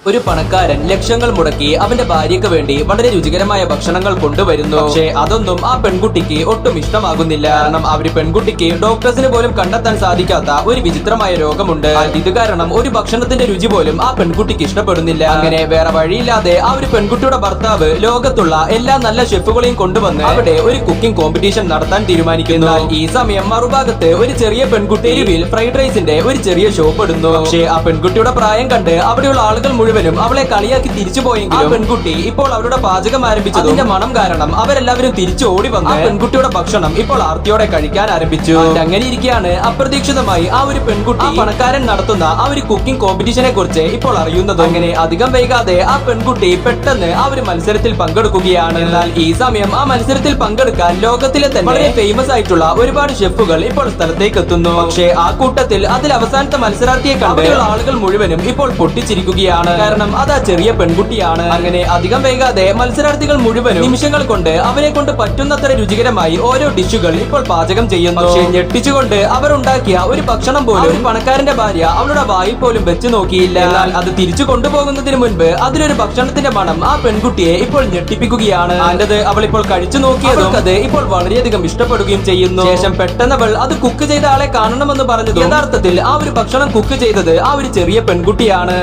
ഒരു പണക്കാരൻ ലക്ഷങ്ങൾ മുടക്കി അവന്റെ ഭാര്യയ്ക്ക് വേണ്ടി വളരെ രുചികരമായ ഭക്ഷണങ്ങൾ കൊണ്ടുവരുന്നു. പക്ഷേ അതൊന്നും ആ പെൺകുട്ടിക്ക് ഒട്ടും ഇഷ്ടമാകുന്നില്ല. കാരണം അവര് പെൺകുട്ടിക്ക് ഡോക്ടേഴ്സിന് പോലും കണ്ടെത്താൻ സാധിക്കാത്ത ഒരു വിചിത്രമായ രോഗമുണ്ട്. ഇത് കാരണം ഒരു ഭക്ഷണത്തിന്റെ രുചി പോലും ആ പെൺകുട്ടിക്ക് ഇഷ്ടപ്പെടുന്നില്ല. അങ്ങനെ വേറെ വഴിയില്ലാതെ ആ ഒരു പെൺകുട്ടിയുടെ ഭർത്താവ് ലോകത്തുള്ള എല്ലാ നല്ല ഷെഫുകളെയും കൊണ്ടുവന്ന് അവിടെ ഒരു കുക്കിംഗ് കോമ്പറ്റീഷൻ നടത്താൻ തീരുമാനിക്കുന്നു. ഈ സമയം മറുഭാഗത്ത് ഒരു ചെറിയ പെൺകുട്ടി തെരുവിൽ ഫ്രൈഡ് റൈസിന്റെ ഒരു ചെറിയ ഷോപ്പ് ഇടുന്നു. പക്ഷേ ആ പെൺകുട്ടിയുടെ പ്രായം കണ്ട് അവിടെയുള്ള ആളുകൾ മുഴുവനും അവളെ കളിയാക്കി തിരിച്ചു പോയെങ്കിലും ആ പെൺകുട്ടി ഇപ്പോൾ അവരുടെ പാചകം ആരംഭിച്ചു. അതിന്റെ മണം കാരണം അവരെല്ലാവരും തിരിച്ചു ഓടി വന്ന് ആ പെൺകുട്ടിയുടെ ഭക്ഷണം ഇപ്പോൾ ആർത്തിയോടെ കഴിക്കാൻ ആരംഭിച്ചു. അങ്ങനെ ഇരിക്കുകയാണ് അപ്രതീക്ഷിതമായി ആ ഒരു പെൺകുട്ടി ആ പണക്കാരൻ നടത്തുന്ന ആ ഒരു കുക്കിംഗ് കോമ്പറ്റീഷനെ കുറിച്ച് ഇപ്പോൾ അറിയുന്നത്. അങ്ങനെ അധികം വൈകാതെ ആ പെൺകുട്ടി പെട്ടെന്ന് ആ ഒരു മത്സരത്തിൽ പങ്കെടുക്കുകയാണ്. എന്നാൽ ഈ സമയം ആ മത്സരത്തിൽ പങ്കെടുക്കാൻ ലോകത്തിലെ തന്നെ വളരെ ഫേമസ് ആയിട്ടുള്ള ഒരുപാട് ഷെഫുകൾ ഇപ്പോൾ സ്ഥലത്തേക്ക് എത്തുന്നു. പക്ഷേ ആ കൂട്ടത്തിൽ അതിൽ അവസാനത്തെ മത്സരാർത്ഥിയെ കണ്ടുള്ള ആളുകൾ മുഴുവനും ഇപ്പോൾ പൊട്ടിച്ചിരിക്കുകയാണ്. കാരണം അത് ആ ചെറിയ പെൺകുട്ടിയാണ്. അങ്ങനെ അധികം വൈകാതെ മത്സരാർത്ഥികൾ മുഴുവനും നിമിഷങ്ങൾ കൊണ്ട് അവരെ കൊണ്ട് പറ്റുന്നത്ര രുചികരമായി ഓരോ ഡിഷുകൾ ഇപ്പോൾ പാചകം ചെയ്യുന്നു. പക്ഷേ ഞെട്ടിച്ചുകൊണ്ട് അവർ ഉണ്ടാക്കിയ ഒരു ഭക്ഷണം പോലും ഒരു പണക്കാരന്റെ ഭാര്യ അവളുടെ വായിൽ പോലും വെച്ച് നോക്കിയില്ല. എന്നാൽ അത് തിരിച്ചു കൊണ്ടുപോകുന്നതിന് മുൻപ് അതിലൊരു ഭക്ഷണത്തിന്റെ മണം ആ പെൺകുട്ടിയെ ഇപ്പോൾ ഞെട്ടിപ്പിക്കുകയാണ്. അതിന്റെ അവൾ ഇപ്പോൾ കഴിച്ചു നോക്കിയതും അത് ഇപ്പോൾ വളരെയധികം ഇഷ്ടപ്പെടുകയും ചെയ്യുന്നു. ശേഷം പെട്ടെന്ന് അവൾ അത് കുക്ക് ചെയ്ത ആളെ കാണണമെന്ന് പറഞ്ഞത് യഥാർത്ഥത്തിൽ ആ ഒരു ഭക്ഷണം കുക്ക് ചെയ്തത് ആ ഒരു ചെറിയ പെൺകുട്ടിയാണ്.